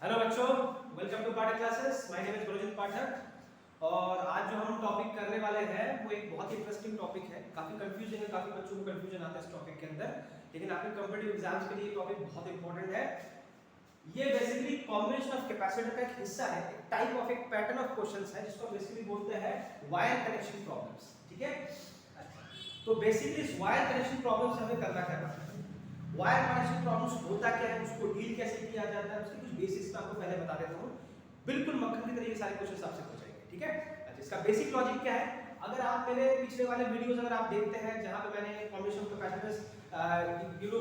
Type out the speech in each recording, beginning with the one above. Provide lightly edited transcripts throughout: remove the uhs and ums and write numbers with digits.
Hello बच्चों, welcome to Pathak classes. My name is Gurjeet Pathak. और आज जो हम टॉपिक करने वाले हैं वो एक बहुत ही इंटरेस्टिंग टॉपिक है। काफी कंफ्यूजन है, काफी बच्चों को कंफ्यूजन आता है इस टॉपिक के अंदर, लेकिन आपके कॉम्पिटिटिव एग्जाम्स के लिए टॉपिक बहुत इंपॉर्टेंट है। ये बेसिकली कॉम्बिनेशन ऑफ कैपेसिटर का एक हिस्सा है, एक टाइप ऑफ एक पैटर्न ऑफ क्वेश्चंस है जिसको बेसिकली बोलते हैं वायर कनेक्शन प्रॉब्लम्स। ठीक है, तो बेसिकली इस वायर कनेक्शन प्रॉब्लम से हमें करना क्या है, वायर कनेक्शन प्रॉब्लम्स होता क्या है, उसको डील कैसे किया जाता है, उसकी कुछ बेसिक्स मैं आपको पहले बता देता हूँ। बिल्कुल मक्खन की तरह ये सारे क्वेश्चंस आपसे पूछेंगे। ठीक है, अच्छा इसका बेसिक लॉजिक क्या है, अगर आप मेरे पिछले वाले वीडियोस अगर आप देखते हैं जहां पे मैंने combination of capacitors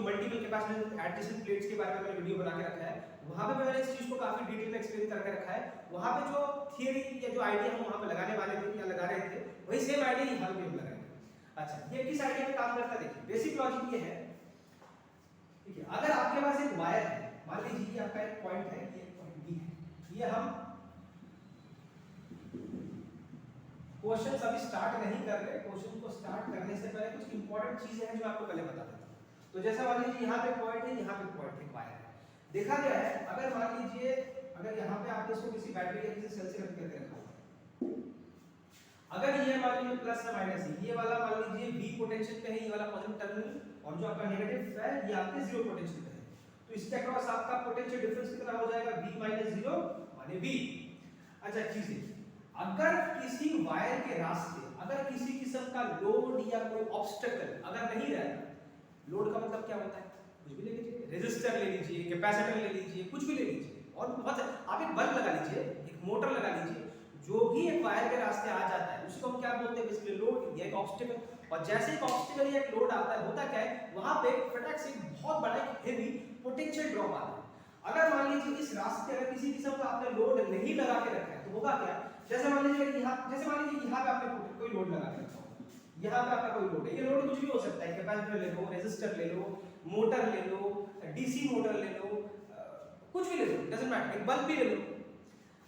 multiple capacitance adjacent plates के बारे में मैंने वीडियो बना के रखा है, वहां पे मैंने इस चीज को काफी डिटेल में एक्सप्लेन करके रखा है। वहां पे जो थियरी या जो आइडिया हम वहां पे लगाने वाले थे या लगा रहे थे, वही सेम आइडिया यहां पे हम लगाएंगे। अच्छा, ये किस आइडिया पे काम करता है, देखिए बेसिक लॉजिक ये है। ठीक है, अगर आपके पास एक वायर है, मान लीजिए कि आपका एक पॉइंट है, ये पॉइंट बी है, ये हम क्वेश्चन अभी स्टार्ट नहीं कर रहे। क्वेश्चन को स्टार्ट करने से पहले कुछ इंपॉर्टेंट चीजें हैं जो आपको पहले बता देता हूं। तो जैसे मान लीजिए यहाँ पे पॉइंट है, यहाँ पे पॉइंट है, वायर है। देखा गया है अगर मान लीजिए अगर यहाँ पे आपने इसको किसी बैटरी या किसी सेल से कनेक्ट करके रखा हुआ, अगर ये मान लीजिए प्लस या माइनस है, ये वाला मान लीजिए V पोटेंशियल पे है, ये वाला पॉजिटिव टर्मिनल, और जो आपका नेगेटिव है ये आपके जीरो पोटेंशियल पे है, तो इसके अक्रॉस आपका पोटेंशियल डिफरेंस कितना हो जाएगा, V माइनस जीरो माने V। अच्छा चीज देखिए, अगर किसी वायर के रास्ते अगर किसी किस्म का लोड या कोई ऑब्स्टेकल अगर नहीं रहता, लोड का मतलब क्या होता है, कुछ भी ले लीजिए, रेजिस्टर ले लीजिए, कैपेसिटर ले लीजिए, कुछ भी ले लीजिए, और बहुत आप एक बल्ब लगा लीजिए, एक मोटर लगा लीजिए, जो भी एक वायर के रास्ते आ जाता है उसको हम क्या बोलते हैं, बेसिकली लोड या एक ऑब्स्टेकल। और जैसे एक ऑब्स्टेकल या एक लोड आता है, होता क्या है, वहां पे फटाक से बहुत बड़ा एक हेवी पोटेंशियल ड्रॉप आता है। अगर मान लीजिए इस रास्ते अगर किसी किस्म का आपने लोड नहीं लगा के रखा है, तो होगा क्या, जैसे मान लीजिए यहाँ पे आपने कोई लोड लगा के रखा हो, यहाँ पे आपका कोई लोड है, ये लोड कुछ भी हो सकता है, कैपेसिटर ले लो, रेजिस्टर ले लो, मोटर ले लो, डीसी मोटर ले लो, कुछ भी ले लो, डजंट मैटर, एक बल्ब भी ले लो।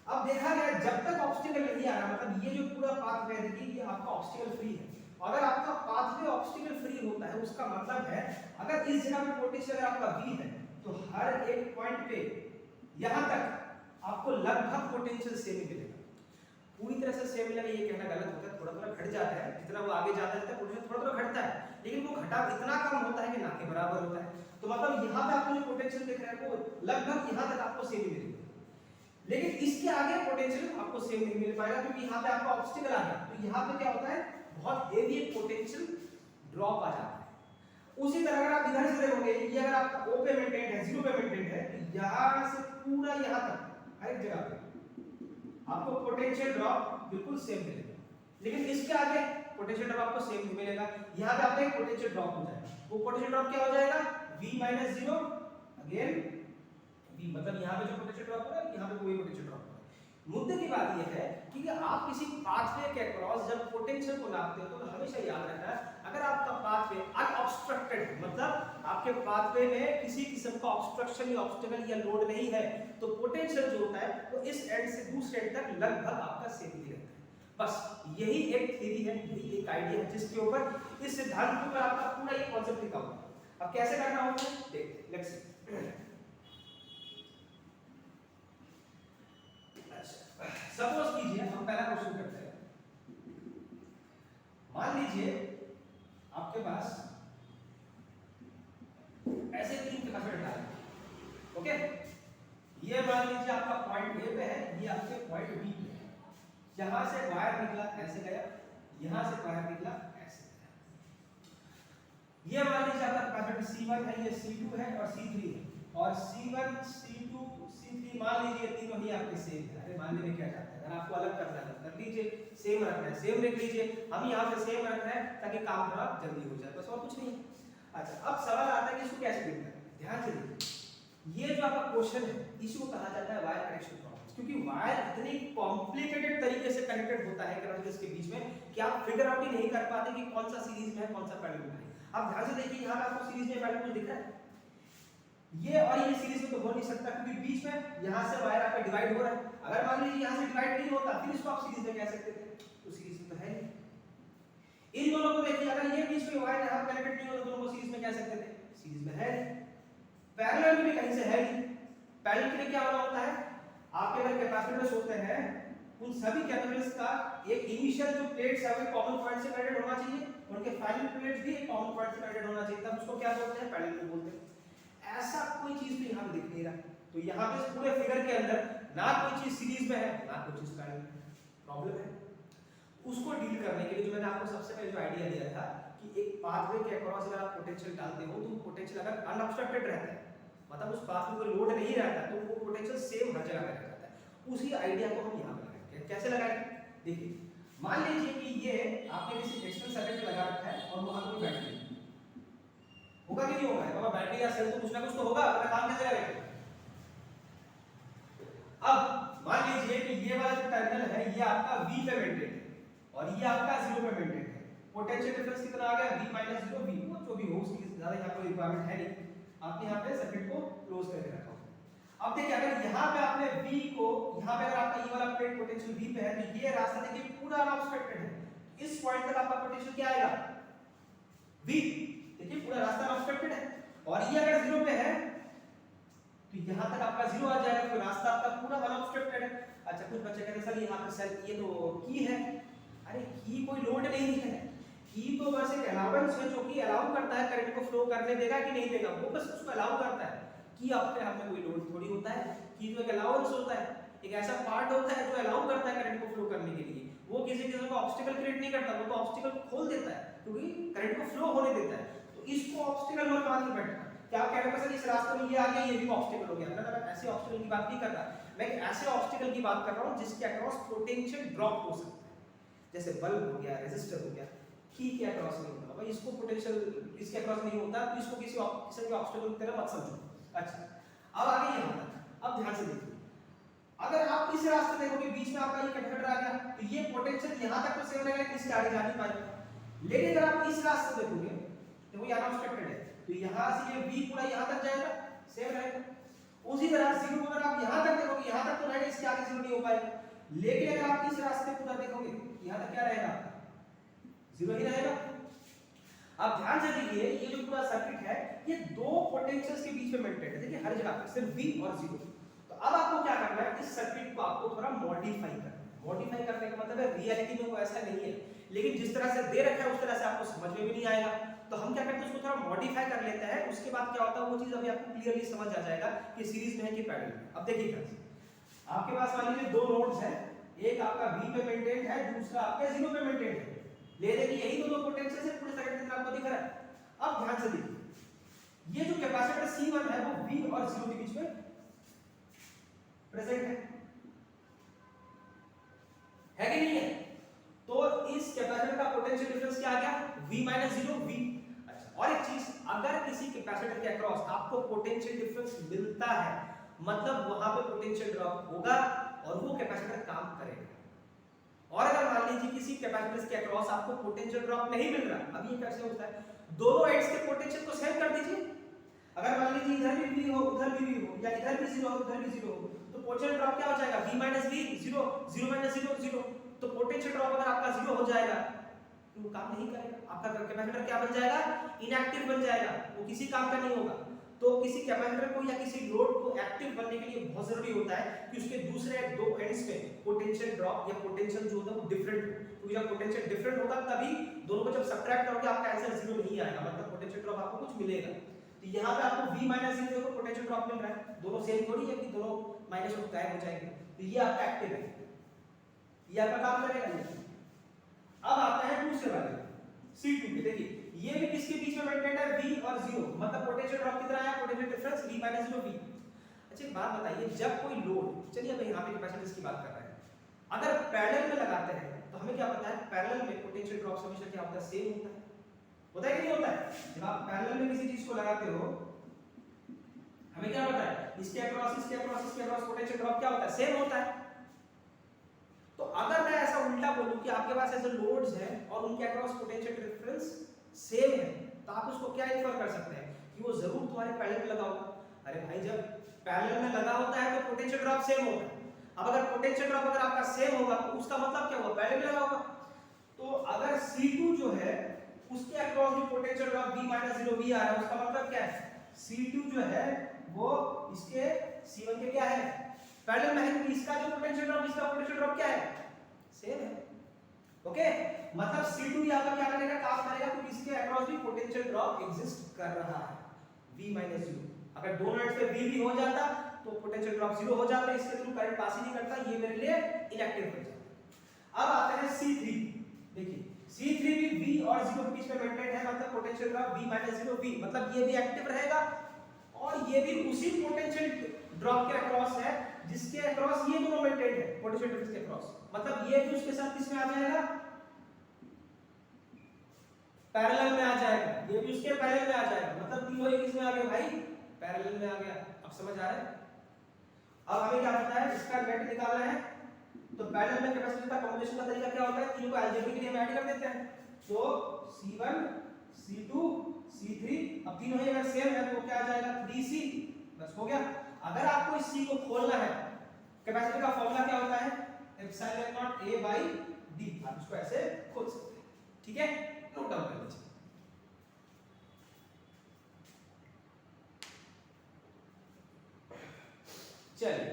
अब देखा गया जब तक ऑब्स्टिकल नहीं आ रहा, मतलब ये जो पूरा पाथ है देखिए ये आपका ऑब्स्टिकल फ्री है, अगर आपका पाथवे ऑब्स्टिकल फ्री होता है उसका मतलब है अगर इस जगह पे पोटेंशियल अगर आपका V है, तो हर एक पॉइंट पे यहां तक आपको लगभग पोटेंशियल सेम ही मिलेगा। पूरी तरह से सेम मिलेगा ये कहना गलत होता है, थोड़ा थोड़ा घट जाता है, जितना वो आगे जाता है पोटेंशियल थोड़ा थोड़ा घटता है, लेकिन वो घटा इतना कम होता है कि ना के बराबर होता है। तो मतलब यहां पे आपको जो पोटेंशियल दिख रहा है वो लगभग यहां तक आपको सेम ही मिलेगा, लेकिन इसके आगे पोटेंशियल आपको सेम नहीं मिल पाएगा, क्योंकि यहाँ पे आपका ऑब्स्टिकल आ गया, तो यहाँ पे क्या होता है, बहुत हेवी पोटेंशियल ड्रॉप आ जाता है। उसी तरह अगर आप इधर से देखोगे, ये अगर आपका O पे मेंटेन है, जीरो पे मेंटेन है, तो यहाँ से पूरा यहाँ तक हर एक जगह पे आपको पोटेंशियल ड्रॉप बिल्कुल सेम मिलेगा, लेकिन इसके आगे पोटेंशियल ड्रॉप आपको सेम नहीं मिलेगा। यहाँ पे आपका एक पोटेंशियल ड्रॉप हो जाएगा, वो पोटेंशियल ड्रॉप क्या हो जाएगा, V minus zero again V, मतलब यहाँ पे जो पोटेंशियल ड्रॉप हो रहा है यहाँ पे कोई पोटेंशियल ड्रॉप हो रहा है। मुद्दे की बात यह है कि आप किसी पाथवे के अक्रॉस जब पोटेंशियल को नापते हो तो हमेशा याद रखना है, अगर आपका पाथवे अनऑब्स्ट्रक्टेड है, मतलब आपके पाथवे में किसी किस्म का ऑब्स्ट्रक्शन या ऑब्स्टेकल या लोड नहीं है, तो पोटेंशियल जो होता है वो इस एंड से दूसरे एंड तक लगभग आपका सेम ही रहता है। बस यही एक थ्योरी है, यही एक आइडिया है जिसके ऊपर इस सिद्धांत के ऊपर आपका पूरा ये कॉन्सेप्ट लिखा हुआ है। अब कैसे करना होगा देखते, लेट्स सी। सपोज कीजिए हम पहला क्वेश्चन करते हैं, मान लीजिए आपके पास ऐसे तीन कैपेसिटर डाले, ओके, ये मान लीजिए आपका पॉइंट ए पे है, ये आपके पॉइंट बी पे है, यहां से वायर निकला ऐसे गया, यहां से वायर निकला ऐसे गया। ये मान लीजिए आपका कैपेसिटर C1 है, ये C2 है और C3 है, और C1 C2 C3 मान लीजिए तीनों ही आपके सेम है। अरे मान लीजिए क्या चाहते हैं, अगर आपको अलग करना है कर लीजिए, सेम रखना है सेम रख लीजिए, हम यहाँ पे सेम रख रहे हैं ताकि काम थोड़ा जल्दी हो जाए, बस और कुछ नहीं है। अच्छा अब सवाल आता है कि इसको कैसे डील करें, ध्यान से देखिए, ये जो आपका क्वेश्चन है इसको कहा जाता है वायर कनेक्शन प्रॉब्लम, क्योंकि वायर इतनी कॉम्प्लिकेटेड तरीके से कनेक्टेड होता है कैपेसिटर्स के बीच में कि आप फिगर आउट ही नहीं कर पाते कि कौन सा सीरीज में है कौन सा पैरेलल में है। अब ध्यान से देखिए, यहाँ पे आपको सीरीज में पैरेलल दिख रहा है, ये और ये सीरीज में तो हो नहीं सकता, क्योंकि बीच में यहां से वायर आपका डिवाइड हो रहा है। अगर मान लीजिए यहां से डिवाइड नहीं होता फिर इसको आप सीरीज में कह सकते थे, तो सीरीज में तो है नहीं। इन दोनों को देखिए, अगर ये बीच में वायर यहां कनेक्टेड नहीं होता, दोनों को सीरीज में कह सकते थे, सीरीज में है नहीं। पैरेलल में भी कहीं से है नहीं, पैरेलल के लिए क्या होता है, आपके अगर कैपेसिटर्स होते हैं उन सभी कैपेसिटर्स का एक इनिशियल जो प्लेट्स है वो कॉमन पॉइंट से कनेक्टेड होना चाहिए, उनके फाइनल प्लेट्स भी एक कॉमन पॉइंट से कनेक्टेड होना चाहिए, तब उसको क्या बोलते हैं, पैरेलल बोलते हैं। ऐसा कोई चीज भी यहां पे दिख नहीं रहा, तो यहां पे इस पूरे फिगर के अंदर ना कोई चीज सीरीज में है ना कोई चीज पैरेलल में, प्रॉब्लम है। उसको डील करने के लिए जो मैंने आपको सबसे पहले जो आइडिया दिया था कि एक पाथवे के अक्रॉस अगर आप पोटेंशियल डालते हो तो पोटेंशियल अगर अनऑब्स्ट्रक्टेड रहता है, मतलब उस पाथ में कोई लोड नहीं रहता, तो वो पोटेंशियल सेम हर जगह पे रह जाता है। उसी आइडिया को हम यहां पे लगाएंगे। कैसे लगाएंगे, देखिए मान लीजिए कि ये आपने किसी एक्सटर्नल सर्किट में लगा रखा है और वहां कोई बैटरी होगा कि नहीं होगा, बाबा बैटरी या सेल तो कुछ ना कुछ तो होगा, अपना काम कैसे करेगा। अब मान लीजिए कि ये वाला जो टर्मिनल है ये आपका V पे मेंटेन है और ये आपका 0 पे मेंटेन है। पोटेंशियल डिफरेंस कितना आ गया, V - 0 V, वो जो भी हो उसकी ज्यादा यहां कोई रिक्वायरमेंट है नहीं, आपने यहां पे सर्किट को क्लोज करके रखा हो। अब देखिए अगर यहां पे आपने V को, यहां पे अगर आपका ये वाला प्लेट पोटेंशियल V पे है तो ये रास्ता देखिए पूरा अनऑब्स्ट्रक्टेड है, इस पॉइंट तक आपका पोटेंशियल क्या आएगा, V, देखिए पूरा रास्ता अनऑब्स्ट्रक्टेड है। और ये अगर 0 पे है तो यहां तक आपका 0 आ जाएगा, तो रास्ता आपका पूरा अनऑब्स्ट्रक्टेड है। अच्छा कुछ बच्चे कहते हैं सर यहां पे सेल ये तो की है, अरे की कोई लोड नहीं है, की तो बस एक अलाउंस है जो कि अलाउ करता है करंट को फ्लो करने देगा कि नहीं देगा, वो बस उसको अलाउ करता है। की अपने आप में कोई लोड थोड़ी होता है, की तो एक अलाउंस होता है, एक ऐसा पार्ट होता है जो अलाउ करता है करंट को फ्लो करने के लिए, वो किसी किस्म का ऑब्स्टिकल क्रिएट नहीं करता, वो तो ऑब्स्टिकल खोल देता है क्योंकि करंट को फ्लो होने देता है। तो इसको ऑब्स्टिकल मत मान के बैठना, क्या आप कह रहे हो सर इस रास्ते में ये आ गया ये भी ऑब्स्टिकल हो गया, मैं ऐसे ऑब्स्टिकल की बात नहीं कर रहा, मैं एक ऐसे ऑब्स्टिकल की बात कर रहा हूं जिसके अक्रॉस पोटेंशियल ड्रॉप हो सकता है, जैसे बल्ब हो गया, रेजिस्टर हो गया, की के अक्रॉस नहीं होता भाई, इसको पोटेंशियल इसके अक्रॉस नहीं होता तो इसको किसी किसी भी ऑब्स्टिकल की तरह मत समझो। अच्छा अब आगे यहां तक, अब ध्यान से देखिए अगर आप इस रास्ते देखोगे बीच में आपका ये कैपेसिटर आ गया तो ये पोटेंशियल यहां तक तो सेम रहेगा, इसके आगे जा नहीं पाएगा। लेकिन अगर आप इस रास्ते देखोगे तो वो अनऑब्स्ट्रक्टेड है, तो यहां से ये V पूरा यहां तक जाएगा, सेम रहेगा। उसी तरह 0 को अगर आप यहां तक देखोगे यहां तक तो रहेगा, इसके आगे 0 नहीं हो पाएगा। लेकिन अगर आप इस रास्ते पूरा देखोगे यहां तक क्या रहेगा, 0 ही रहेगा। अब ध्यान से देखिए ये जो पूरा सर्किट है ये दो पोटेंशियल्स के बीच में मेंटेन है, देखिए हर जगह सिर्फ V और 0। तो अब आपको क्या करना है, इस सर्किट को आपको थोड़ा मॉडिफाई करना है। मॉडिफाई करने का मतलब है रियलिटी में वो ऐसा नहीं है, लेकिन जिस तरह से दे रखा है उस तरह से आपको समझ में भी नहीं आएगा, तो हम क्या करते हैं उसको थोड़ा मॉडिफाई कर लेते हैं। उसके बाद क्या होता है वो चीज अभी आपको क्लियरली समझ आ जाएगा कि सीरीज में है कि पैरेलल में। अब देखिए आपके पास मान लीजिए दो नोड्स हैं, एक आपका V पे मेंटेन है, दूसरा आपका 0 पे मेंटेन है। ले देखिए यही दो पोटेंशियल से पूरे सर्किट के अंदर आपको दिख रहा है। अब ध्यान से देखिए ये जो कैपेसिटर C1 है वो V और 0 के बीच में प्रेजेंट है कि नहीं है, तो इस कैपेसिटर का पोटेंशियल डिफरेंस क्या आ गया, V - 0 V। अच्छा और एक चीज, अगर किसी कैपेसिटर के अक्रॉस आपको पोटेंशियल डिफरेंस मिलता है मतलब वहां पे पोटेंशियल ड्रॉप होगा और वो कैपेसिटर काम करेगा। और अगर मान लीजिए किसी कैपेसिटर के अक्रॉस आपको पोटेंशियल ड्रॉप नहीं मिल रहा, अब ये कैसे होता है, दोनों एंड्स के पोटेंशियल को सेम कर दीजिए। अगर मान लीजिए इधर भी V हो उधर भी V हो या इधर भी 0 हो उधर भी 0 हो, तो पोटेंशियल ड्रॉप क्या हो जाएगा, V - V 0 0 - 0 0। तो पोटेंशियल ड्रॉप अगर आपका 0 हो जाएगा तो वो काम नहीं करेगा, आपका कैपेसिटर क्या बन जाएगा, इनएक्टिव बन जाएगा, वो किसी काम का नहीं होगा। तो किसी कैपेसिटर को या किसी लोड को एक्टिव बनने के लिए बहुत जरूरी होता है कि उसके दूसरे दो एंड्स पे पोटेंशियल ड्रॉप या पोटेंशियल जो होता है वो डिफरेंट हो, क्योंकि जब पोटेंशियल डिफरेंट होगा तभी दोनों को जब सबट्रैक्ट करोगे आपका आंसर 0 नहीं आएगा, मतलब पोटेंशियल ड्रॉप आपको कुछ मिलेगा। तो यहां पे आपको V - 0 देखो पोटेंशियल ड्रॉप मिल रहा है, दोनों सेम थोड़ी है कि दोनों माइनस हो गायब हो जाएंगे, तो ये आपका एक्टिव है, ये आपका काम करेगा। अब आता है दूसरे वाले C2 पे, देखिए ये भी किसके बीच में मेंटेन है, V और 0, मतलब पोटेंशियल ड्रॉप कितना आया, पोटेंशियल डिफरेंस V - 0 V। अच्छा एक बात बताइए, जब कोई लोड, चलिए अब यहां पे कैपेसिटेंस की बात कर रहे हैं, अगर पैरेलल में लगाते हैं तो हमें क्या पता है पैरेलल में पोटेंशियल ड्रॉप हमेशा क्या होता है, सेम होता है कि नहीं होता है। जब आप पैरेलल में किसी चीज को लगाते हो हमें क्या पता है, इसके अक्रॉस इसके अक्रॉस इसके अक्रॉस पोटेंशियल ड्रॉप क्या होता है, सेम होता है। तो अगर मैं ऐसा उल्टा बोलूं कि आपके पास ऐसे लोड्स हैं और उनके अक्रॉस पोटेंशियल डिफरेंस सेम है, तो आप उसको क्या इन्फर कर सकते हैं कि वो जरूर तुम्हारे पैरेलल में लगा होगा। अरे भाई जब पैरेलल में लगा होता है तो पोटेंशियल ड्रॉप सेम होता है। अब अगर पोटेंशियल ड्रॉप अगर आपका सेम होगा तो उसका मतलब क्या हुआ, पैरेलल में लगा होगा। तो अगर C2 जो है उसके अक्रॉस भी पोटेंशियल ड्रॉप V - 0 V आ रहा है, उसका मतलब क्या है, C2 जो है वो इसके C1 के क्या है, पैरेलल में है, क्योंकि इसका जो पोटेंशियल ड्रॉप इसका पोटेंशियल ड्रॉप क्या है, सेम है। ओके, मतलब C2 यहां पर क्या करेगा, काम करेगा, क्योंकि इसके अक्रॉस भी पोटेंशियल ड्रॉप एग्जिस्ट कर रहा है V - 0। अगर दोनों एंड्स पे V भी हो जाता तो पोटेंशियल ड्रॉप 0 हो जाता, इसके थ्रू करंट पास ही नहीं करता, ये मेरे लिए इनएक्टिव हो जाता। अब आते हैं C3। देखिए C3 भी V और 0 के बीच में मेंटेन है, मतलब पोटेंशियल ड्रॉप V - 0 V, मतलब ये भी एक्टिव रहेगा और ये भी उसी पोटेंशियल ड्रॉप के अक्रॉस है जिसके अक्रॉस ये दोनों मेंटेन है, पोटेंशियल डिफरेंस के अक्रॉस, मतलब ये भी उसके साथ किस में आ जाएगा, पैरेलल में आ जाएगा, ये भी उसके पैरेलल में आ जाएगा, मतलब तीनों एक किसमें आ गए भाई, पैरेलल में आ गया। अब समझ आ रहा है। अब हमें क्या पता है, इसका नेट निकालना है, तो पैरेलल में कैपेसिटर का कॉम्बिनेशन का तरीका क्या होता है, तीनों को अलजेब्रिकली हम ऐड कर देते हैं, तो C1 C2 C3, अब तीनों ही अगर सेम है तो क्या आ जाएगा 3C, बस हो गया। अगर आपको इस C को खोलना है, कैपेसिटर का फार्मूला क्या होता है, epsilon not A by D, आप इसको ऐसे खोल सकते हैं, ठीक है, नोट डाउन कर लीजिए। चलिए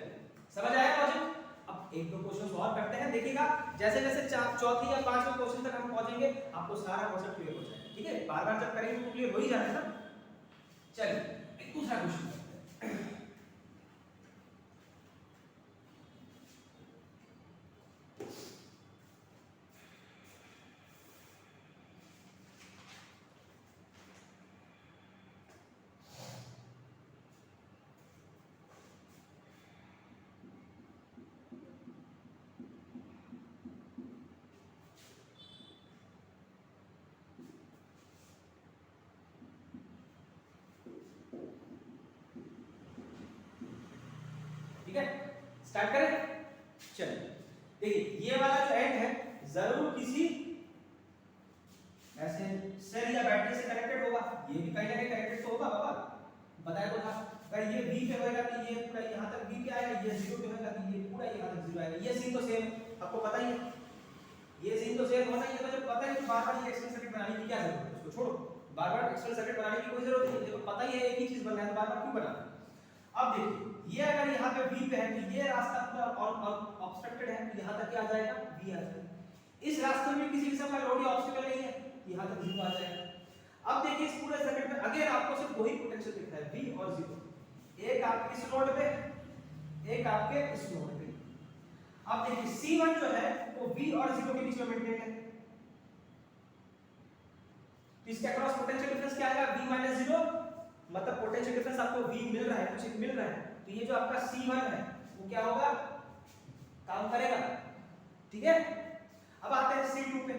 समझ आया लॉजिक। अब एक दो क्वेश्चंस और करते हैं, देखिएगा जैसे जैसे चौथी या पांचवें क्वेश्चन तक हम पहुंचेंगे आपको सारा कॉन्सेप्ट क्लियर हो जाएगा, ठीक है, बार बार जब करेंगे तो क्लियर हो ही जाना है ना। चलिए एक दूसरा क्वेश्चन करते हैं। ठीक है, स्टार्ट करें। चलिए देखिए ये वाला जो एंड है जरूर किसी ऐसे सेल या बैटरी से कनेक्टेड होगा, ये भी कहीं ना कहीं कनेक्टेड तो होगा बाबा, बताया तो था। अगर ये V पे होएगा तो ये पूरा यहां तक V पे आएगा, ये 0 पे होएगा तो ये पूरा यहां तक 0 आएगा। ये सीन तो सेम आपको पता ही है, ये सीन तो सेम होना ही है, तो जब पता है तो बार-बार ये एक्सटर्नल सर्किट बनाने की क्या जरूरत है, उसको छोड़ो, बार-बार एक्सटर्नल सर्किट बनाने की कोई जरूरत नहीं है, जब पता ही है एक ही चीज बनना है तो बार-बार क्यों बनाना। अब देखिए ये अगर यहाँ पे V पे है तो ये रास्ता पूरा ऑब्स्ट्रक्टेड है, तो यहाँ तक क्या आ जाएगा, V आ जाएगा। इस रास्ते में किसी किस्म का लोड या ऑब्स्टेकल नहीं है, यहाँ तक 0 आ जाएगा। अब देखिए इस पूरे सर्किट में अगेन आपको सिर्फ दो ही पोटेंशियल दिख रहा है, V और 0, एक आपके इस नोड पे, एक आपके इस नोड पे। अब देखिए C1 जो है वो V और 0 के बीच में मेंटेन है, इसके अक्रॉस पोटेंशियल डिफरेंस क्या आएगा, V - 0, मतलब पोटेंशियल डिफरेंस आपको V मिल रहा है, कुछ मिल रहा है, तो ये जो आपका C1 है वो क्या होगा, काम करेगा, ठीक है। अब आते हैं C2 पे।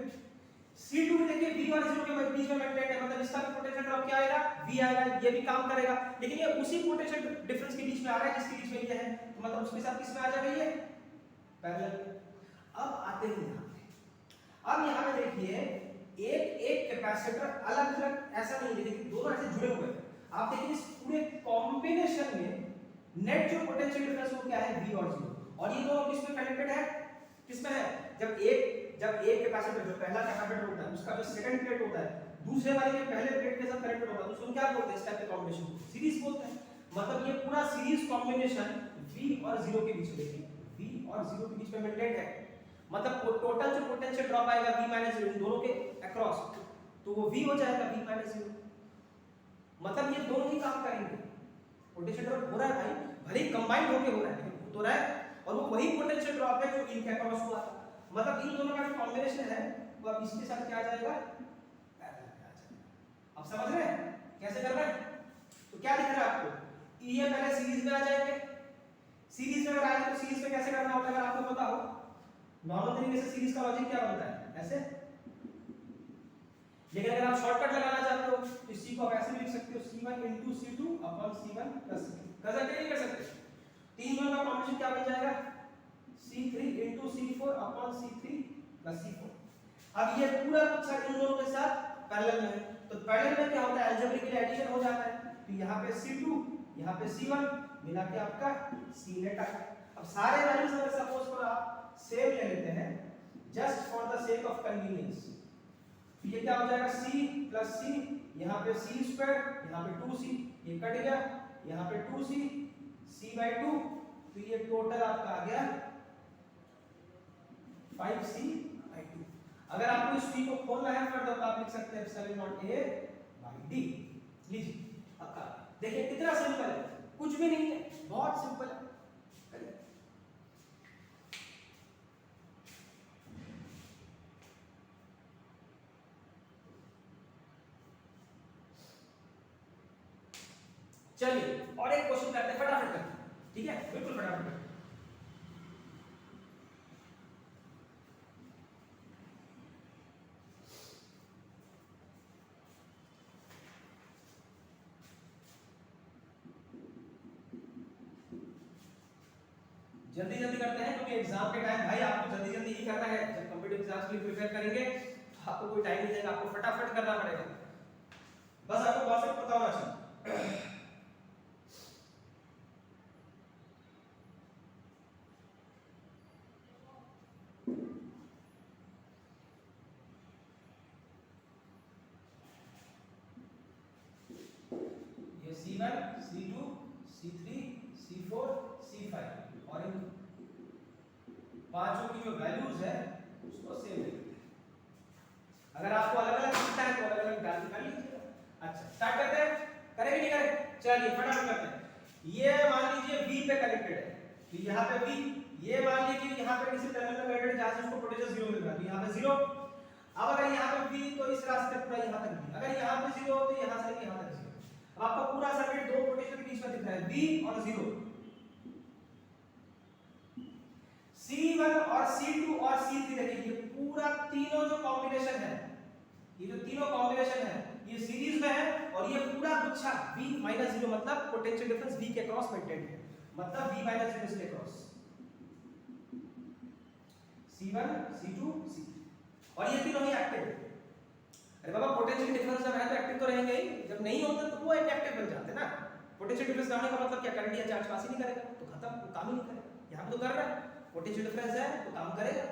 C2 में देखिए V और 0 के बीच में मेंटेन है, मतलब इसका भी पोटेंशियल ड्रॉप क्या आएगा, V आएगा, ये भी काम करेगा, लेकिन ये उसी पोटेंशियल डिफरेंस के बीच में आ रहा है जिसके बीच में ये है, तो मतलब उसके साथ किस में आ जाएगा, ये पैरेलल। अब आते हैं यहाँ पे, अब यहाँ पे देखिए एक एक कैपेसिटर अलग अलग ऐसा नहीं है, देखिए दोनों ऐसे जुड़े हुए हैं। आप देखिए इस पूरे कॉम्बिनेशन में नेट जो पोटेंशियल डिफरेंस वो क्या है, V और 0, और ये दोनों किस में कनेक्टेड है, किस में है, जब एक कैपेसिटर जो पहला कैपेसिटर होता है उसका जो सेकंड प्लेट होता है दूसरे वाले के पहले प्लेट के साथ कनेक्टेड होता है, तो उसको क्या बोलते हैं, इस टाइप के कॉम्बिनेशन को सीरीज बोलते हैं। मतलब ये पूरा सीरीज कॉम्बिनेशन V और 0 के बीच में, देखिए V और 0 के बीच में मेंटेन है, मतलब टोटल जो पोटेंशियल ड्रॉप आएगा V - 0 इन दोनों के अक्रॉस, तो वो V हो जाएगा V - 0, मतलब ये दोनों ही काम करेंगे, पोटेंशियल ड्रॉप हो रहा है भाई, भले ही कंबाइंड होके हो रहा है लेकिन हो तो रहा है, और वो वही पोटेंशियल ड्रॉप है जो इनके अक्रॉस हुआ, मतलब इन दोनों का जो कॉम्बिनेशन है वो अब इसके साथ क्या आ जाएगा, पैरेलल में आ जाएगा। अब समझ रहे हैं कैसे करना है, तो क्या दिख रहा है आपको, ये पहले सीरीज में आ जाएंगे, सीरीज में अगर आए तो सीरीज में कैसे करना होता है अगर आपको पता हो, नॉर्मल तरीके से सीरीज का लॉजिक क्या बनता है, ऐसे, लेकिन अगर आप शॉर्टकट लगाना चाहते हो तो इस C को आप ऐसे भी लिख सकते हो, C1 * C2 / C1 + C2, कर सकते नहीं कर सकते, तीन दोनों का कॉम्बिनेशन क्या बन जाएगा, C3 * C4 / C3 + C4। अब ये पूरा कुछ इन दोनों के साथ पैरेलल में है, तो पैरेलल में क्या होता है, अलजेब्रिकली एडिशन हो जाता है, तो यहाँ पे C2 यहाँ पे C1 मिला के आपका C नेट आता है। अब सारे वैल्यूज अगर सपोज करो आप सेम ले लेते हैं just for the sake of convenience, ये क्या हो जाएगा c प्लस c, यहाँ पे c स्क्वायर, यहाँ पे 2c, ये कट गया, यहाँ पे 2c, c/2, तो ये टोटल आपका आ गया 5c/2। अगर आपको इस c को खोलना है फर्दर तो आप लिख सकते हैं epsilon not a by d। लीजिए आपका, देखिए कितना सिंपल है, कुछ भी नहीं है, बहुत सिंपल है। चलिए और एक क्वेश्चन करते हैं, फटाफट करते हैं, ठीक है, बिल्कुल फटाफट करते हैं। जल्दी जल्दी करते हैं क्योंकि एग्जाम के टाइम भाई आपको जल्दी जल्दी ही करना है। जब कॉम्पिटिटिव एग्जाम्स के लिए प्रिपेयर करेंगे तो आपको कोई टाइम नहीं देगा, आपको फटाफट करना पड़ेगा। बस आपको कॉन्सेप्ट पता होना चाहिए। ये C1, C2, C3, C4, C5 और इन पांचों की जो वैल्यूज है उसको सेव कर लेते हैं। अगर आपको अलग अलग लिखना है तो अलग अलग डाल के कर लीजिएगा। अच्छा स्टार्ट करते हैं, करेंगे नहीं करें, चलिए फटाफट करते हैं। ये मान लीजिए V पे कनेक्टेड है, तो यहाँ पे V, ये मान लीजिए यहाँ पे किसी टर्मिनल में कनेक्टेड है जहां से उसको पोटेंशियल 0 मिल रहा है, तो यहाँ पे 0। अब अगर यहाँ पे V तो इस रास्ते पूरा यहाँ तक V, अगर यहाँ पे 0 तो यहाँ से यहाँ तक 0। अब आपका पूरा सर्किट दो पोटेंशियल के बीच में दिख रहा है, V और 0। C1 और C2 और C3 देखिए, ये पूरा तीनों जो कॉम्बिनेशन है, ये जो तीनों कॉम्बिनेशन है ये सीरीज में है, और ये पूरा गुच्छा V माइनस 0 मतलब पोटेंशियल डिफरेंस V के क्रॉस मेंटेन है, मतलब V माइनस 0 इसके क्रॉस C1 C2 C3, और ये तीनों ही एक्टिव है। अरे बाबा पोटेंशियल डिफरेंस जब है तो एक्टिव तो रहेंगे ही, जब नहीं होते तो वो इनएक्टिव बन जाते हैं ना। पोटेंशियल डिफरेंस ना होने का मतलब क्या, करंट या चार्ज पास ही नहीं करेगा तो खत्म, वो काम ही नहीं करेगा। यहां पे तो कर रहा है, पोटेंशियल डिफरेंस है तो काम करेगा।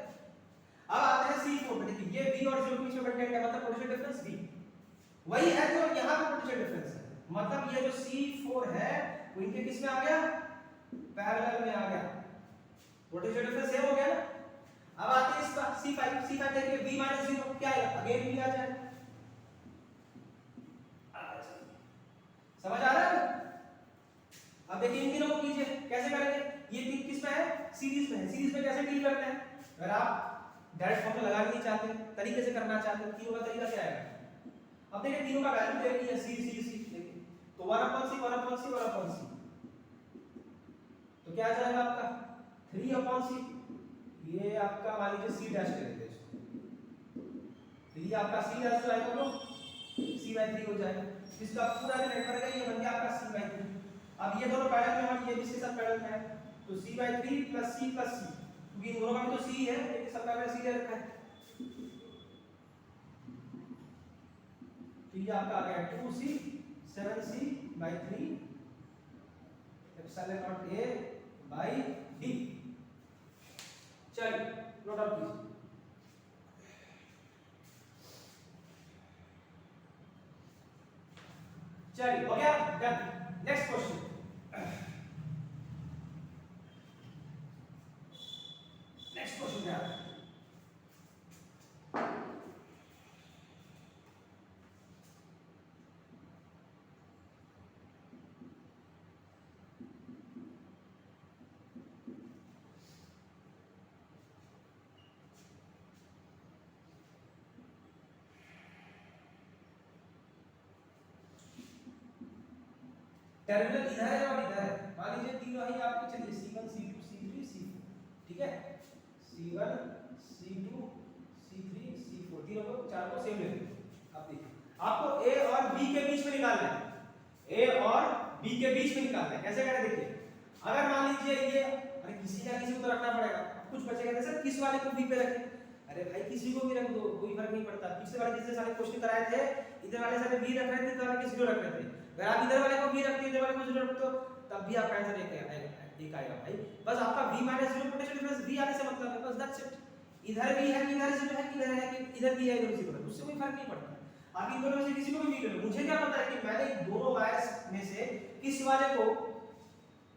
अब आते हैं C4 पे, देखिए ये V और 0 के बीच में कंटेंट है, मतलब पोटेंशियल डिफरेंस V वही है जो यहां पे पोटेंशियल डिफरेंस है, मतलब ये जो C4 है वो इनके किस में आ गया, पैरेलल में आ गया, पोटेंशियल डिफरेंस सेम हो गया ना। अब आते हैं इसका C5 देखिए V माइनस 0 क्या है, अगेन V आ जाए। समझ आ रहा है? अब देखिए इन तीनों को कीजिए, कैसे करेंगे, ये तीन किस में है, सीरीज में है। सीरीज में कैसे डील करते हैं, अगर आप डायरेक्ट फॉर्मूला लगाना नहीं चाहते, तरीके से करना चाहते, तीनों का तरीका क्या है। अब देखिए तीनों का वैल्यू दे रही है C देखिए, तो 1/c 1/c 1/c, तो क्या आ जाएगा आपका 3/c, ये आपका मान लीजिए C डैश कर देते हैं, तो ये आपका C डैश जो आएगा वो C/3 हो जाएगा। इसका पूरा जो नेटवर्क है ये बन गया आपका C/3। अब ये दोनों पैरेलल में और ये भी इसके साथ पैरेलल में है, तो C/3 plus C plus C, क्योंकि इन दोनों का भी तो C है, लेकिन सबका मैंने C ले रखा है, तो ये आपका आ गया 2C 7C/3 epsilon not A by D। चलिए नोट डाउन कीजिए। चलिए हो गया, done. Next question, next question क्या है, टर्मिनल इधर है और इधर है, मान लीजिए तीनों ही आपके, चलिए C1 C2 C3 C4, ठीक है, C1 C2 C3 C4 तीनों को चार को सेम ले लो। अब देखिए आपको A और B के बीच में निकालना है, A और B के बीच में निकालना है, कैसे करें देखिए, अगर मान लीजिए ये, अरे किसी ना किसी को तो रखना पड़ेगा, कुछ बचेगा सर किस वाले को B पे रखें, अरे भाई किसी को भी रख दो कोई फर्क नहीं पड़ता। पिछले वाले जिससे सारे क्वेश्चन कराए थे इधर वाले सारे B रख रहे थे, इधर वाले किसी को रख रहे थे, अगर आप इधर वाले को B रखते इधर वाले को 0 रखते हो तब भी आपका आंसर एक आएगा भाई। बस आपका V - 0 पोटेंशियल डिफरेंस V आने से मतलब है, बस दैट्स इट। इधर भी है कि इधर जीरो है कि इधर है कि इधर भी है इधर जीरो है, उससे कोई फर्क नहीं पड़ता। आप इन दोनों में से किसी को भी ले लो, मुझे क्या पता है कि मैंने इन दोनों वायर्स में से किस वाले को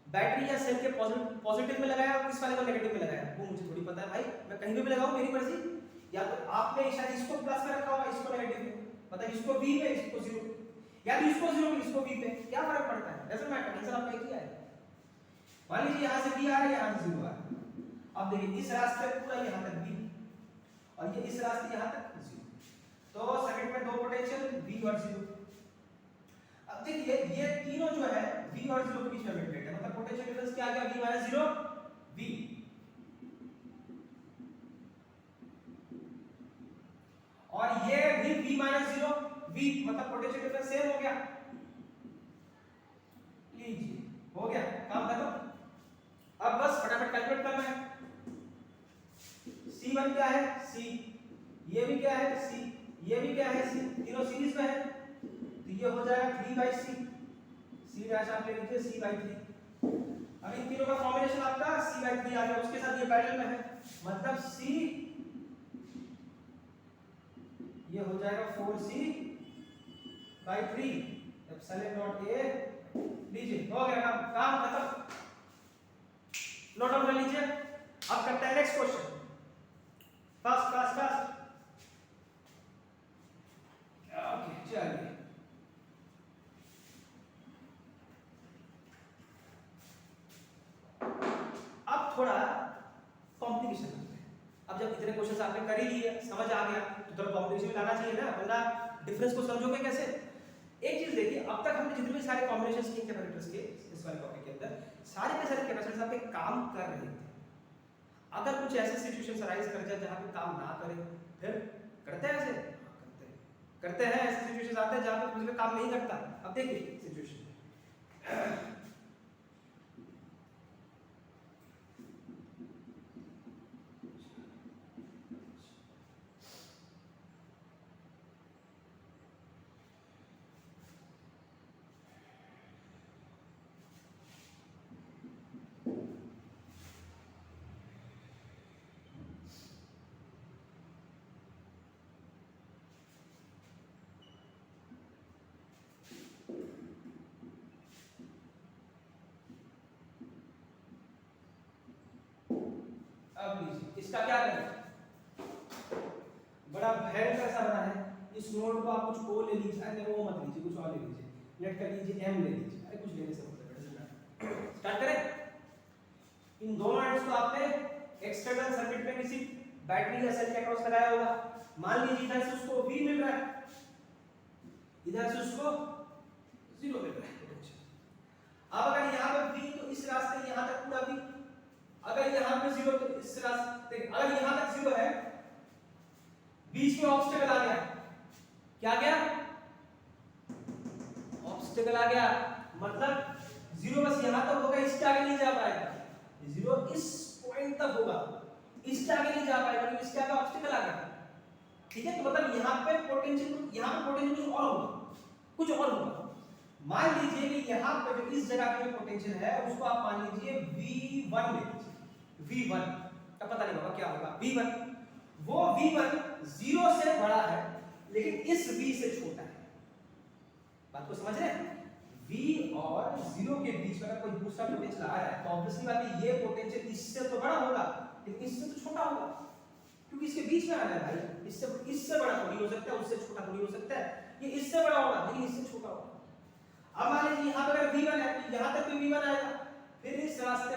बैटरी या सेल के पॉजिटिव में लगाया और किस वाले को नेगेटिव में लगाया, वो मुझे थोड़ी पता है भाई। मैं कहीं भी लगाऊं मेरी मर्जी, या तो आपने शायद इसको प्लस में रखा होगा इसको नेगेटिव में, मतलब इसको V पे इसको 0, या तो इसको 0 इसको V पे, क्या फर्क पड़ता है? डजंट मैटर, आंसर आपका एक ही आएगा। मान लीजिए यहां से V आ रहा है यहां से 0 आ रहा है, अब देखिए इस रास्ते पूरा यहां तक V और ये इस रास्ते यहां तक 0, तो सर्किट में दो पोटेंशियल V और 0। अब देखिए ये तीनों जो है V और 0 के बीच में वेटेड है, मतलब पोटेंशियल डिफरेंस क्या आ गया? V - 0 V, और ये भी V - 0 V, मतलब पोटेंशियल डिफरेंस सेम हो गया। लीजिए हो गया काम खत्म। अब बस फटाफट कैलकुलेट करना है। C1 क्या है? C, ये भी क्या है? C, ये भी क्या है? C, तीनों सीरीज में है, तो ये हो जाएगा 3/C, C डैश आप ले लीजिए C/3। अब इन तीनों का कॉम्बिनेशन आपका C/3 आ गया, उसके साथ ये पैरेलल में है, मतलब C ये हो जाएगा 4C/3 एप्सिलॉन नॉट A। लीजिए हो गया काम, काम खत्म। नोट डाउन कर लीजिए। अब करते हैं next question, fast fast fast. Okay चलिए, अब थोड़ा कॉम्प्लिकेशन करते हैं। अब जब इतने क्वेश्चंस आपने कर ही लिए, समझ आ गया, तो थोड़ा कॉम्प्लिकेशन में लाना चाहिए ना, वरना डिफरेंस को समझोगे कैसे? एक चीज देखिए, अब तक हमने जितने भी सारे कॉम्बिनेशंस किए कैपेसिटर्स के इस वाले टॉपिक के अंदर, सारे के सारे कैपेसिटर्स आपके काम कर रहे थे। अगर कुछ ऐसे सिचुएशंस अराइज कर जाए जहां पे काम ना करे, फिर करते हैं ऐसे? करते हैं, ऐसे सिचुएशंस आते हैं जहां पे कुछ भी काम नहीं करता। अब देखिए सिचुएशन, अब लीजिए इसका क्या करें? बड़ा भयंकर सा बना है। इस नोड को आप कुछ O ले लीजिए, अरे वो मत लीजिए, कुछ और ले लीजिए, लेट कर लीजिए M ले लीजिए, अरे कुछ लेने से मतलब स्टार्ट करें। इन दोनों एंड्स को आपने एक्सटर्नल सर्किट में किसी बैटरी या सेल के अक्रॉस लगाया होगा। मान लीजिए इधर से उसको V मिल रहा है, इधर से उसको 0 मिल रहा है पोटेंशियल। अब अगर यहां पे V तो इस रास्ते यहां तक पूरा V, अगर यहां पे 0 तो इस रास्ते, अगर यहां तक 0 है, बीच में ऑब्स्टेकल आ गया, क्या गया? ऑब्स्टेकल आ गया, मतलब 0 बस यहां तक होगा, इसके आगे नहीं जा पाएगा। 0 इस पॉइंट तक होगा, इसके आगे नहीं जा पाएगा क्योंकि इसके आगे ऑब्स्टेकल आ गया। ठीक है, तो मतलब यहां पे पोटेंशियल, यहां पे पोटेंशियल कुछ और होगा, कुछ और होगा। मान लीजिए कि यहां पे जो इस जगह पे जो पोटेंशियल है उसको आप मान लीजिए V1 ले लीजिए। V1 का पता नहीं होगा क्या होगा, V1, वो V1 0 से बड़ा है लेकिन इस V से छोटा है। बात को समझ रहे हैं? V और 0 के बीच में अगर कोई दूसरा पोटेंशियल आ रहा है तो ऑब्वियसली बात है ये पोटेंशियल इससे तो बड़ा होगा लेकिन इससे तो छोटा होगा, क्योंकि इसके बीच में आ रहा है भाई। इससे बड़ा थोड़ी हो सकता है, उससे छोटा थोड़ी हो सकता है, ये इससे बड़ा होगा लेकिन इससे छोटा होगा। अब मान लीजिए यहां पर अगर V1 है तो यहां तक भी V1 आएगा, फिर इस रास्ते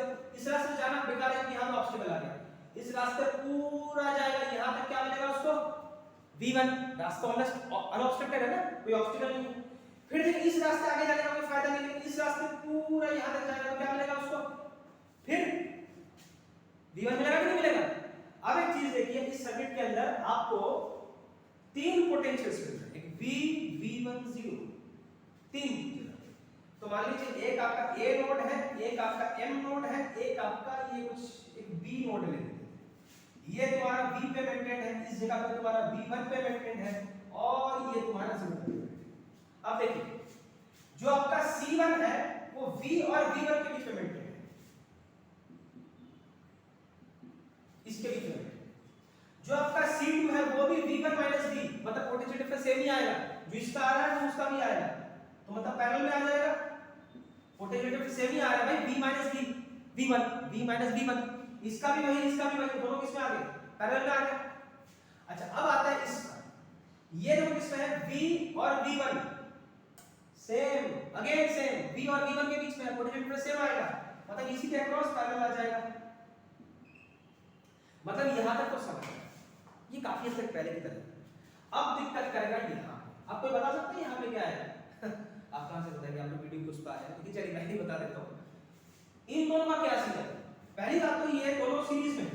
जाना बेकार है, यहां पे ऑब्स्टेकल आ गया, इस रास्ते पूरा जाएगा, यहां तक क्या मिलेगा उसको? V1, रास्ता अनऑब्स्ट्रक्टेड है ना, कोई ऑब्स्टेकल नहीं है। फिर देखिए इस रास्ते आगे जाने का कोई फायदा नहीं, लेकिन इस रास्ते पूरा यहां तक जाएगा तो क्या मिलेगा उसको? फिर V1 मिलेगा कि नहीं मिलेगा? अब एक चीज देखिए, इस सर्किट के अंदर आपको तीन पोटेंशियल्स मिल रहे हैं, एक V1 0, तीन। तो मान लीजिए एक आपका A नोड है, एक आपका M नोड है, एक आपका ये कुछ एक B नोड ले लेते हैं। ये तुम्हारा V पे मेंटेन है, इस जगह पे तुम्हारा V1 पे मेंटेन है और ये तुम्हारा 0 पे मेंटेन है। अब देखिए जो आपका C1 है वो V और V1 के बीच में मेंटेन है, इसके बीच में। पैरेलल में आ जाएगा, पोटेंशियल डिफरेंस सेम ही आ रहा है भाई, v माइनस v v1 इसका भी वही इसका भी वही, दोनों किस में आ गए, पैरेलल में आ गए। अच्छा अब आता है इसका, ये दोनों किस में है, v और v1 same, again same, v और v1 के बीच में पोटेंशियल डिफरेंस सेम आएगा, मतलब इसी के अक्रॉस पैरेलल आ जाएगा। मतलब यहां तक तो समझ गए, ये काफी हद तक पहले की तरह। अब दिक्कत करेगा यहां, आप कोई बता सकते हैं यहां पे क्या है? आप कहां से बताएंगे, आप लोग वीडियो के उस पर आए हैं, लेकिन चलिए मैं ही बता देता हूं। इन दोनों का क्या सीन है? पहली बात तो ये दोनों सीरीज में,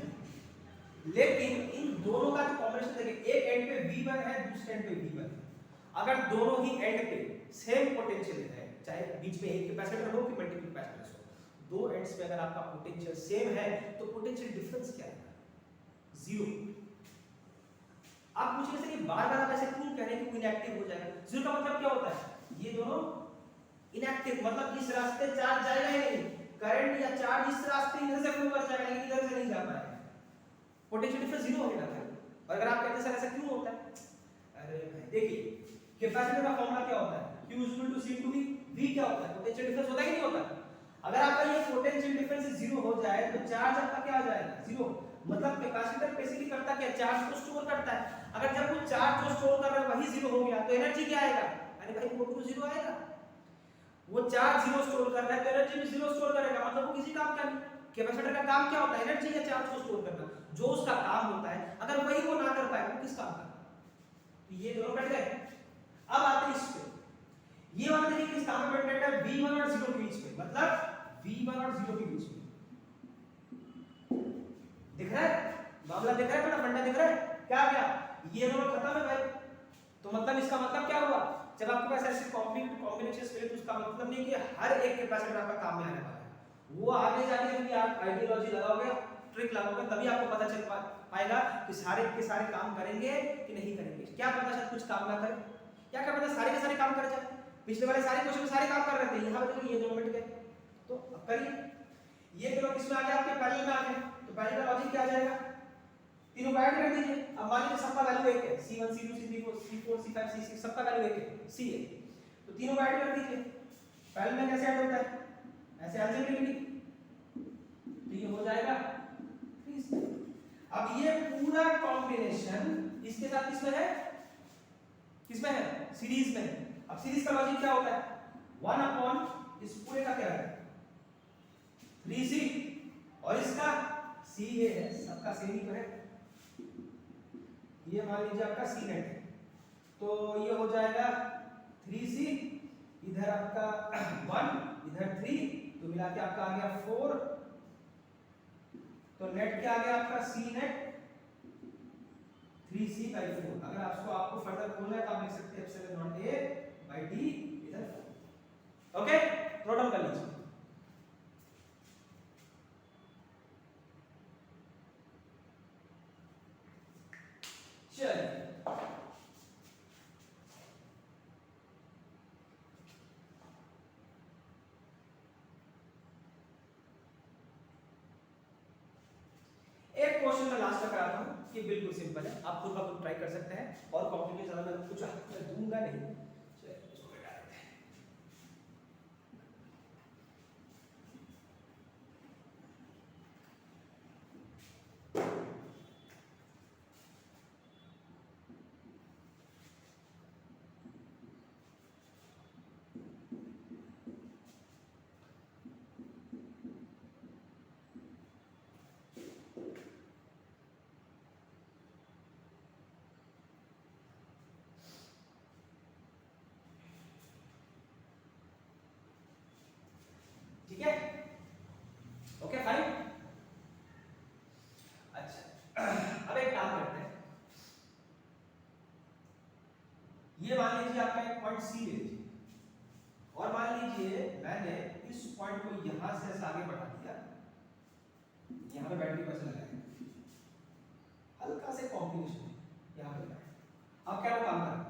लेकिन इन दोनों का जो कॉम्बिनेशन देखिए, एक एंड पे v1 है, दूसरे एंड पे v1 है। अगर दोनों ही एंड पे सेम पोटेंशियल है, चाहे बीच में एक कैपेसिटर हो कि मल्टीपल कैपेसिटर्स हो, दो एंड्स पे अगर आपका पोटेंशियल सेम है तो पोटेंशियल डिफरेंस क्या है? जीरो। आप पूछेंगे सर ये बार-बार आप ऐसे क्यों कह रहे हैं कि इनएक्टिव हो जाएगा? जीरो का मतलब क्या होता है? ये दोनों इनएक्टिव, मतलब इस रास्ते चार्ज जाएगा ही नहीं, करंट या चार्ज इस रास्ते इधर से फ्लो कर जाएगा, लेकिन इधर से नहीं जा पाएगा, पोटेंशियल डिफरेंस जीरो होगा ना। और अगर आप कहते हैं सर ऐसा क्यों होता है, अरे भाई देखिए कैपेसिटर का फॉर्मूला क्या होता है, Q = C/V। V क्या होता है? पोटेंशियल डिफरेंस होता है कि नहीं होता? अगर आपका ये पोटेंशियल डिफरेंस जीरो हो जाए तो चार्ज आपका क्या आ जाएगा, जीरो। मतलब कैपेसिटर बेसिकली करता क्या, चार्ज को स्टोर करता है। अगर जब वो चार्ज को स्टोर कर रहा है वही जीरो हो गया तो एनर्जी क्या आएगा? अरे भाई वो तो जीरो आएगा। वो चार्ज जीरो स्टोर कर रहा है तो एनर्जी भी जीरो स्टोर करेगा, मतलब वो किसी काम का नहीं। कैपेसिटर का काम क्या होता है? एनर्जी या चार्ज को स्टोर करना, जो उसका काम होता है। अगर वही वो ना कर पाए तो किस काम का? तो ये दोनों कट गए। अब आते हैं इस पे, ये वाला देखिए किस काम में बैठा है, v1 और 0 के बीच में, मतलब v1 और 0 के बीच में। दिख रहा है मामला, दिख रहा है बड़ा फंडा दिख रहा है क्या गया, ये दोनों खत्म है भाई। तो मतलब इसका मतलब क्या हुआ, जब आपके पास ऐसे कॉम्बिनेशंस मिले तो उसका मतलब नहीं कि हर एक कैपेसिटर आपका काम में आने वाला है। वो आगे जाके जब आप आइडियोलॉजी लगाओगे, ट्रिक लगाओगे, तभी आपको पता चल पाएगा कि सारे के सारे काम करेंगे कि नहीं करेंगे। क्या पता शायद कुछ काम ना करे, क्या पता सारे के सारे काम कर जाए। पिछले वाले सारे क्वेश्चन में सारे काम कर रहे थे, यहां पे देखो ये दोनों मिट गए। तो अब करिए, ये दोनों किसमें आ गए, आपके पैरेलल में आ गए। तो पैरेलल का लॉजिक क्या आ जाएगा, तीनों को ऐड कर दीजिए। अब मान लीजिए सबका वैल्यू एक है, C1 C2 C3 C4 C5 C6 सबका वैल्यू एक है, C है, तो तीनों को ऐड कर दीजिए। पैरेलल में कैसे ऐड होता है, ऐसे अलजेब्रिकली, तो ये हो जाएगा 3C। अब ये पूरा कॉम्बिनेशन इसके साथ किसमें है, किसमें है, सीरीज में। अब सीरीज का लॉजिक क्या होता है, 1 इस पूरे का क्या है 3C, और इसका C है, सबका सेम ही तो है। ये मान लीजिए आपका C नेट है, तो ये हो जाएगा 3C, इधर आपका 1 इधर 3, तो मिला के आपका आ गया 4। तो नेट क्या आ गया आपका C नेट 3C/4। अगर आपको फर्दर खोलना है तो आप लिख सकते हैं ε0A/d इधर 4। ओके, नोट डाउन कर लीजिए। चलिए एक क्वेश्चन मैं लास्ट का कराता हूं कि बिल्कुल सिंपल है, आप खुद ब खुद ट्राई कर सकते हैं, और कॉम्प्लिकेट ज्यादा मैं कुछ दूंगा नहीं। ठीक है, ओके फाइन। अच्छा अब एक काम करते हैं, ये मान लीजिए आपका एक पॉइंट C ले लीजिए, और मान लीजिए मैंने इस पॉइंट को यहां से ऐसे आगे बढ़ा दिया, यहां पे बैटरी पैसे लगाए, हल्का से कॉम्बिनेशन यहां पे लगाए। अब क्या वो काम कर रहा है,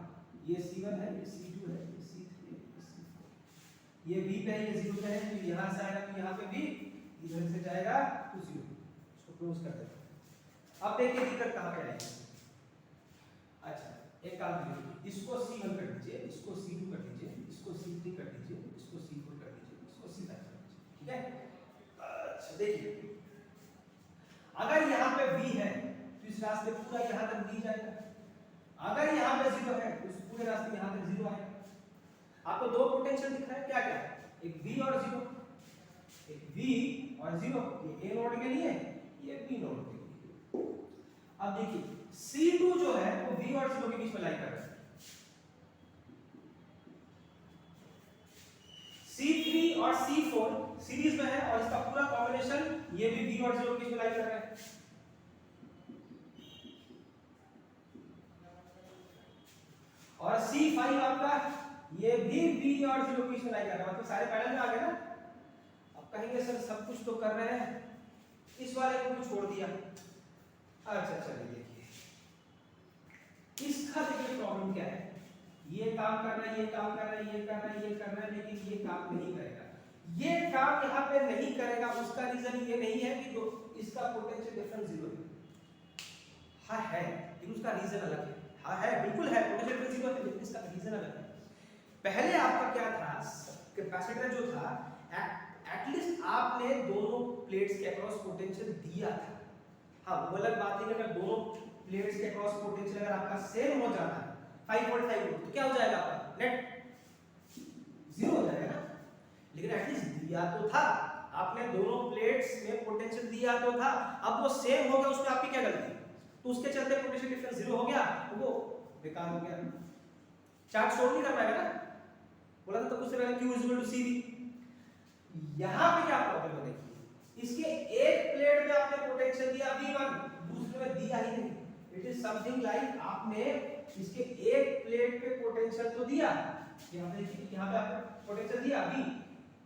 ये C1 है, ये C2 है, ये C3 है, ये C4, ये B पे है, ये 0 पे है, तो यहां से आएगा तो यहां पे भी, इधर से जाएगा तो 0। इसको क्लोज कर देते हैं। अब देखिए दिक्कत कहां पे आएगी। अच्छा एक काम करिए, इसको C1 कर दीजिए, इसको C2 कर दीजिए, इसको इसको C3 कर दीजिए, इसको C4 कर दीजिए, इसको C5 कर दीजिए, ठीक है। अच्छा देखिए, अगर यहाँ पे V है तो इस रास्ते पूरा यहाँ तक V जाएगा, अगर यहाँ पे 0 है तो इस पूरे रास्ते में यहाँ तक 0 आएगा। आपको दो पोटेंशियल दिख रहा है, क्या क्या, एक V और 0, एक V और 0, ये A नोड के लिए, ये B नोड के लिए। अब देखिए C2 जो है वो V और 0 के बीच में लाई कर रहा है, C3 और C4 सीरीज में है और इसका पूरा कॉम्बिनेशन ये भी V और 0 के बीच में लाई कर रहा है। और C5 आपका ये भी V और 0 के बीच में लाई कर रहा है, मतलब सारे पैरेलल में आ गए ना। अब कहेंगे सर सब कुछ तो कर रहे हैं, इस वाले को भी छोड़ दिया। अच्छा चलिए देखिए, इसका देखिए प्रॉब्लम क्या है, ये काम कर रहा है, ये काम कर रहा है, ये कर रहा है, ये कर रहा है, लेकिन ये काम नहीं करेगा। ये काम यहाँ पे नहीं करेगा, उसका रीजन ये नहीं है कि तो इसका पोटेंशियल डिफरेंस 0 है। हाँ है, लेकिन उसका रीजन अलग है। हाँ है, बिल्कुल है, पोटेंशियल डिफरेंस 0 है, लेकिन इसका रीजन अलग है। पहले आपका क्या था, कैपेसिटर जो था, एटलीस्ट आपने दोनों प्लेट्स के अक्रॉस पोटेंशियल दिया था। हाँ वो अलग बात है कि अगर दोनों प्लेट्स के अक्रॉस पोटेंशियल अगर आपका सेम हो जाता है 5.5 वोल्ट, तो क्या हो जाएगा आपका नेट 0 हो जाएगा ना। लेकिन एटलीस्ट दिया तो था, आपने दोनों प्लेट्स में पोटेंशियल दिया तो था। अब वो सेम हो गया, उसमें आपकी क्या गलती, तो उसके चलते पोटेंशियल डिफरेंस 0 हो गया, तो वो बेकार हो गया, चार्ज शॉर्ट नहीं कर पाएगा ना। बोला था तो कुछ से पहले Q = CV। यहां पे क्या प्रॉब्लम है, देखिए इसके एक प्लेट में आपने पोटेंशियल दिया V1, दूसरे में दिया ही नहीं। इट इज समथिंग लाइक आपने इसके एक प्लेट पे पोटेंशियल तो दिया, यहां पे देखिए, यहां पे आपने पोटेंशियल दिया V,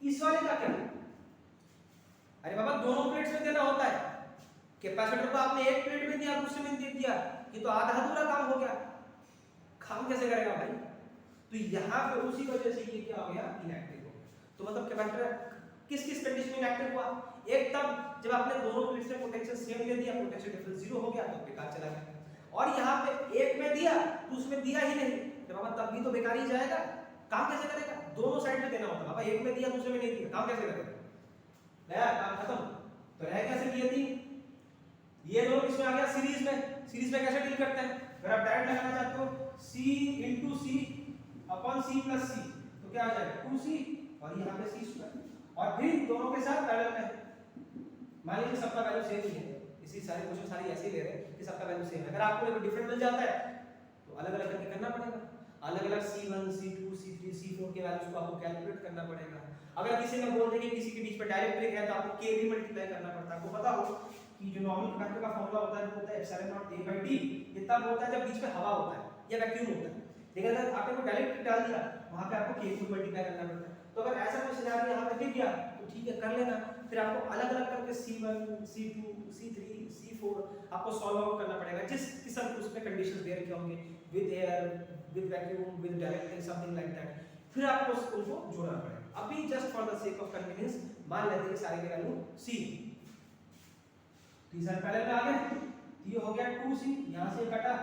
इस वाले का क्या, अरे बाबा दोनों प्लेट्स में देना होता है। कैपेसिटर को आपने एक प्लेट में दिया, दूसरे में दे दिया, ये तो आधा अधूरा काम हो गया, काम कैसे करेगा भाई। तो यहाँ पे उसी वजह से ये क्या हो गया, इनएक्टिव हो गया। तो मतलब कैपेसिटर किस किस कंडीशन में इनएक्टिव हुआ, एक तब जब आपने दोनों प्लेट्स में पोटेंशियल सेम दे दिया, पोटेंशियल डिफरेंस 0 हो गया, तो बेकार चला गया। और यहाँ पे एक में दिया तो उसमें दिया ही नहीं, तो बाबा तब भी तो बेकार ही जाएगा, काम कैसे करेगा। दोनों साइड में देना होता है बाबा, एक में दिया दूसरे में नहीं दिया, काम कैसे करेगा, गया काम खत्म। तो रह कैसे दिए थी, ये दोनों किसमें आ गया, सीरीज में। सीरीज में कैसे डील करते हैं, अगर आप डायरेक्ट लगाना चाहते हो C/C/C, तो क्या आ जाएगा 2C, और यहाँ पे C², और फिर दोनों के साथ पैरेलल में। मान लीजिए सबका वैल्यू सेम ही है, इसी सारे क्वेश्चन सारे ऐसे ही ले रहे हैं कि सबका वैल्यू सेम है। अगर आपको कोई डिफरेंट मिल जाता है तो अलग अलग करके करना पड़ेगा, अलग अलग C1 C2 C3 C4 के वैल्यूज को आपको कैलकुलेट करना पड़ेगा। अगर किसी ने बोल दिया कि किसी के बीच में डायरेक्ट ब्रेक है तो आपको K भी मल्टीप्लाई करना पड़ता है। आपको पता हो कि जो नॉर्मल कंडक्टर का फॉर्मूला होता है वो होता है ε0A/d, ये तब होता है जब बीच में हवा होता है या वैक्यूम होता है। लेकिन अगर आपने को डायरेक्ट डाल दिया, वहां पे आपको K को मल्टीप्लाई करना पड़ता है। तो अगर ऐसा कोई सिनेरियो यहां पे दिख गया तो ठीक है, कर लेना। फिर आपको अलग अलग करके C1 C2 C3 C4 आपको सॉल्व आउट करना पड़ेगा, जिस किस्म के उसमें कंडीशंस दे रखे होंगे, with air, with vacuum, with direct, something like that. फिर आपको उसको जोड़ना पड़ेगा। अभी just for the sake of convenience मान लेते हैं कि सारे के वैल्यू C, तीसरा पहले में आ गया, ये हो गया 2C, यहां से कटा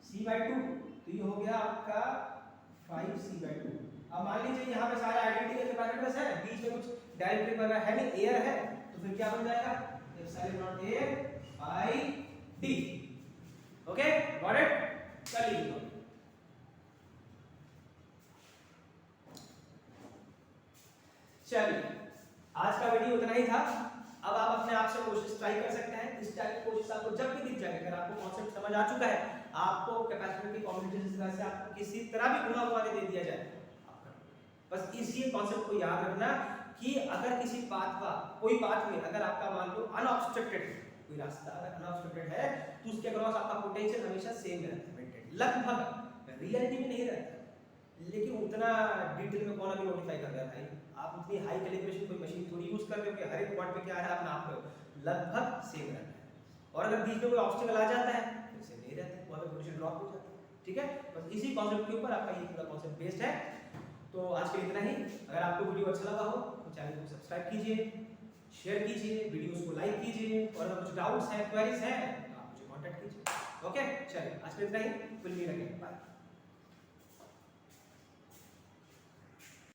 C/2, तो ये हो गया आपका 5C/2। अब मान लीजिए यहाँ पे सारे आइडेंटिकल कैपेसिटर्स है, बीच में कुछ डायरेक्ट वगैरह है नहीं, एयर है, तो फिर क्या बन जाएगा ε0A/d। ओके गॉट इट, चलिए चलिए आज का वीडियो उतना ही था। अब आप अपने आप से कोशिश ट्राई कर सकते हैं, इस टाइप की कोशिश आपको जब भी दिख जाए, अगर आपको कॉन्सेप्ट समझ आ चुका है, आपको कैपेसिटर की कॉम्बिनेशन से आपको किसी तरह भी गुणा हुआ दे दिया जाए, बस इसी कॉन्सेप्ट को याद रखना कि अगर किसी पाथ का कोई पाथ में अगर आपका मान लो अनऑब्स्ट्रक्टेड है, कोई रास्ता अगर अनऑब्स्ट्रक्टेड है तो उसके अक्रॉस आपका पोटेंशियल हमेशा सेम रहता है, लगभग, रियलिटी में नहीं रहता, लेकिन उतना डिटेल में कौन अभी नोटिफाई कर रहा है भाई। आप उतनी हाई कैलिब्रेशन कोई मशीन थोड़ी यूज कर रहे हो कि हर एक पॉइंट पे क्या है आप नाप रहे हो, लगभग सेम रहता है। और अगर बीच में कोई ऑब्स्टेकल आ जाता है तो सेम नहीं रहता है, वहां पे पोटेंशियल ड्रॉप हो जाता है। ठीक है, बस इसी कॉन्सेप्ट के ऊपर आपका ये पूरा कॉन्सेप्ट बेस्ड है। तो आज के लिए इतना ही। अगर आपको वीडियो अच्छा लगा हो तो चैनल को सब्सक्राइब कीजिए, शेयर कीजिए, वीडियोस को लाइक कीजिए, और अगर कुछ डाउट्स हैं, क्वेरीज हैं तो आप मुझे कांटेक्ट कीजिए। ओके चलिए आज के लिए इतना ही, विल मीट अगेन, बाय।